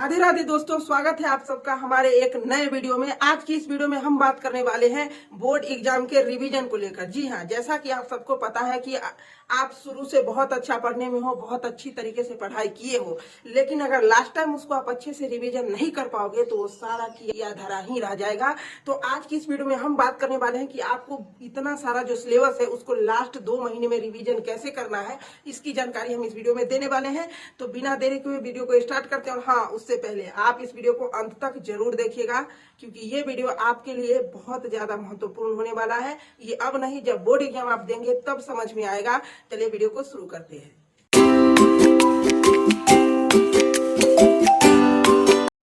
राधे राधे दोस्तों, स्वागत है आप सबका हमारे एक नए वीडियो में। आज की इस वीडियो में हम बात करने वाले हैं बोर्ड एग्जाम के रिवीजन को लेकर। जी हाँ, जैसा कि आप सबको पता है कि आप शुरू से बहुत अच्छा पढ़ने में हो, बहुत अच्छी तरीके से पढ़ाई किए हो, लेकिन अगर लास्ट टाइम उसको आप अच्छे से रिवीजन नहीं कर पाओगे तो वो सारा किया धरा ही रह जाएगा। तो आज की इस वीडियो में हम बात करने वाले हैं कि आपको इतना सारा जो सिलेबस है उसको लास्ट 2 महीने में रिवीजन कैसे करना है, इसकी जानकारी हम इस वीडियो में देने वाले हैं। तो बिना देरी के हुए वीडियो को स्टार्ट करते हैं। और हाँ, उससे पहले आप इस वीडियो को अंत तक जरूर देखिएगा, क्योंकि ये वीडियो आपके लिए बहुत ज्यादा महत्वपूर्ण होने वाला है। ये अब नहीं, जब बोर्ड एग्जाम आप देंगे तब समझ में आएगा। चलिए वीडियो को शुरू करते हैं।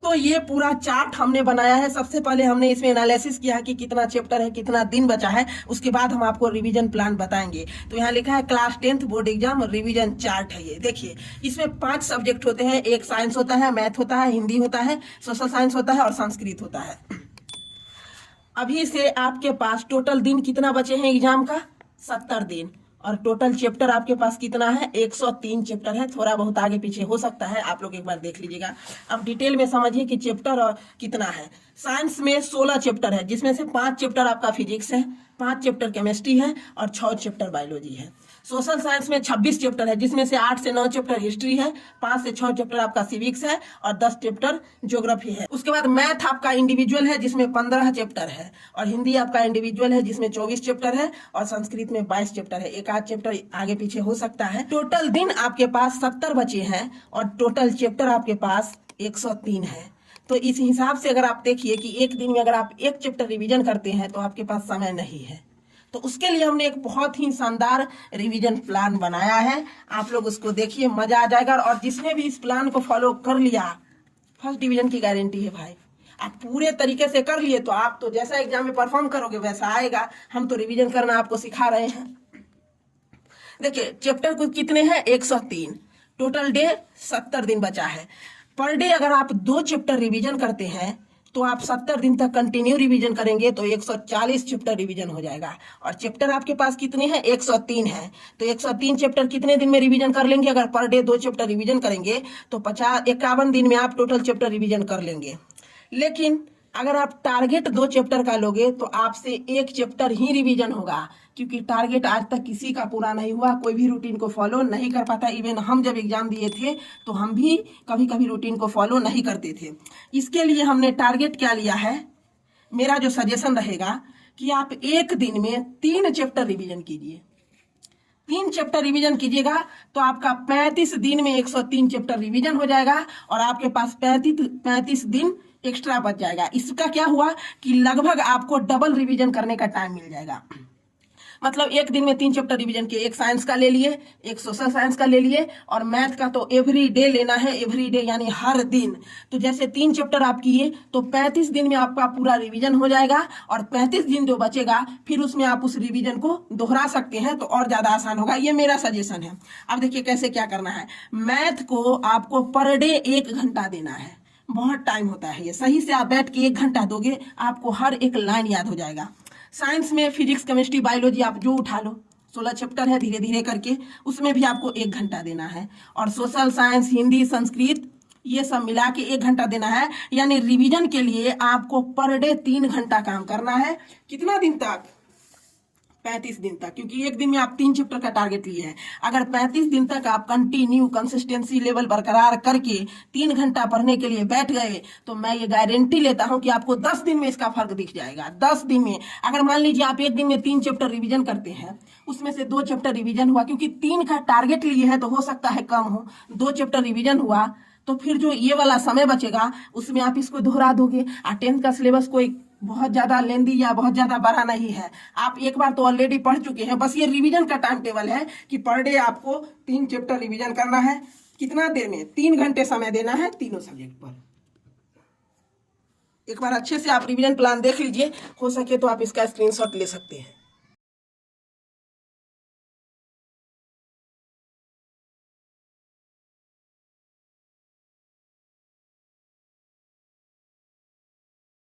तो ये पूरा चार्ट हमने बनाया है। सबसे पहले हमने इसमें एनालिसिस किया है कि कितना चैप्टर है, कितना दिन बचा है। उसके बाद हम आपको रिवीजन प्लान बताएंगे। तो यहाँ लिखा है class 10th board exam revision chart है। ये देखिए, इसमें 5 सब्जेक्ट होते हैं। एक साइंस होता है, मैथ होता है, हिंदी होता है, सोशल साइंस होता है और संस्कृत होता है। अभी से आपके पास टोटल दिन कितना बचे हैं एग्जाम का? 70 दिन। और टोटल चैप्टर आपके पास कितना है? 103 चैप्टर है। थोड़ा बहुत आगे पीछे हो सकता है, आप लोग एक बार देख लीजिएगा। अब डिटेल में समझिए कि चैप्टर कितना है। साइंस में 16 चैप्टर है, जिसमें से 5 चैप्टर आपका फिजिक्स है, 5 चैप्टर केमिस्ट्री है और 6 चैप्टर बायोलॉजी है। सोशल साइंस में 26 चैप्टर है, जिसमें से 8 से 9 चैप्टर हिस्ट्री है, 5 से 6 चैप्टर आपका सिविक्स है और 10 चैप्टर ज्योग्राफी है। उसके बाद मैथ आपका इंडिविजुअल है, जिसमें 15 चैप्टर है, और हिंदी आपका इंडिविजुअल है, जिसमें 24 चैप्टर है, और संस्कृत में 22 चैप्टर है। एक आध चैप्टर आगे पीछे हो सकता है। टोटल दिन आपके पास 70 बचे हैं और टोटल चैप्टर आपके पास 103 है। तो इस हिसाब से अगर आप देखिए कि एक दिन में अगर आप एक चैप्टर रिवीजन करते हैं तो आपके पास समय नहीं है। तो उसके लिए हमने एक बहुत ही शानदार रिवीजन प्लान बनाया है। आप लोग उसको देखिए, मजा आ जाएगा। और जिसने भी इस प्लान को फॉलो कर लिया, फर्स्ट डिवीजन की गारंटी है भाई। आप पूरे तरीके से कर लिए तो आप तो जैसा एग्जाम में परफॉर्म करोगे वैसा आएगा। हम तो रिवीजन करना आपको सिखा रहे हैं। देखिए, चैप्टर कुछ कितने हैं? 103। टोटल डे 70 दिन बचा है। पर डे अगर आप 2 चैप्टर रिवीजन करते हैं तो आप 70 दिन तक कंटिन्यू रिवीजन करेंगे तो 140 चैप्टर रिवीजन हो जाएगा। और चैप्टर आपके पास कितने हैं? 103 है। तो 103 चैप्टर कितने दिन में रिवीजन कर लेंगे? अगर पर डे 2 चैप्टर रिवीजन करेंगे तो 51 दिन में आप टोटल चैप्टर रिवीजन कर लेंगे। लेकिन अगर आप टारगेट 2 चैप्टर का लोगे तो आपसे 1 चैप्टर ही रिवीजन होगा, क्योंकि टारगेट आज तक किसी का पूरा नहीं हुआ। कोई भी रूटीन को फॉलो नहीं कर पाता। इवन हम जब एग्जाम दिए थे तो हम भी कभी कभी रूटीन को फॉलो नहीं करते थे। इसके लिए हमने टारगेट क्या लिया है? मेरा जो सजेशन रहेगा कि आप एक दिन में 3 चैप्टर रिवीजन कीजिए। 3 चैप्टर रिवीजन कीजिएगा तो आपका 35 दिन में 103 चैप्टर रिवीजन हो जाएगा और आपके पास 35 दिन एक्स्ट्रा बच जाएगा। इसका क्या हुआ कि लगभग आपको डबल रिवीजन करने का टाइम मिल जाएगा। मतलब एक दिन में 3 चैप्टर रिवीजन किए। एक साइंस का ले लिए, एक सोशल साइंस का ले लिए, और मैथ का तो एवरी डे लेना है। एवरी डे यानी हर दिन। तो जैसे 3 चैप्टर आप किए तो 35 दिन में आपका पूरा रिवीजन हो जाएगा। और 35 दिन जो बचेगा फिर उसमें आप उस रिवीजन को दोहरा सकते हैं तो और ज्यादा आसान होगा। ये मेरा सजेशन है। अब देखिए कैसे क्या करना है। मैथ को आपको पर डे 1 घंटा देना है। बहुत टाइम होता है ये। सही से आप बैठ के 1 घंटा दोगे, आपको हर एक लाइन याद हो जाएगा। साइंस में फिजिक्स केमिस्ट्री बायोलॉजी आप जो उठा लो, 16 चैप्टर है, धीरे धीरे करके उसमें भी आपको 1 घंटा देना है। और सोशल साइंस, हिंदी, संस्कृत, ये सब मिला के 1 घंटा देना है। यानी रिवीजन के लिए आपको पर डे 3 घंटा काम करना है। कितना दिन तक? 35 दिन तक, क्योंकि एक दिन में आप 3 चैप्टर का टारगेट लिए हैं। अगर 35 दिन तक आप कंटिन्यू कंसिस्टेंसी लेवल बरकरार करके 3 घंटा पढ़ने के लिए बैठ गए तो मैं ये गारंटी लेता हूं कि आपको 10 दिन में इसका फर्क दिख जाएगा। 10 दिन में अगर मान लीजिए आप एक दिन में 3 चैप्टर रिवीजन करते हैं, उसमें से 2 चैप्टर रिवीजन हुआ, क्योंकि 3 का टारगेट लिए है तो हो सकता है कम हो, 2 चैप्टर रिवीजन हुआ, तो फिर जो ये वाला समय बचेगा उसमें आप इसको दोहरा दोगे। और 10th का सिलेबस कोई बहुत ज्यादा लेंदी या बहुत ज्यादा बड़ा नहीं है। आप एक बार तो ऑलरेडी पढ़ चुके हैं। बस ये रिवीजन का टाइम टेबल है कि पर डे आपको 3 चैप्टर रिवीजन करना है। कितना देर में? 3 घंटे समय देना है तीनों सब्जेक्ट पर। एक बार अच्छे से आप रिवीजन प्लान देख लीजिए। हो सके तो आप इसका स्क्रीनशॉट ले सकते हैं।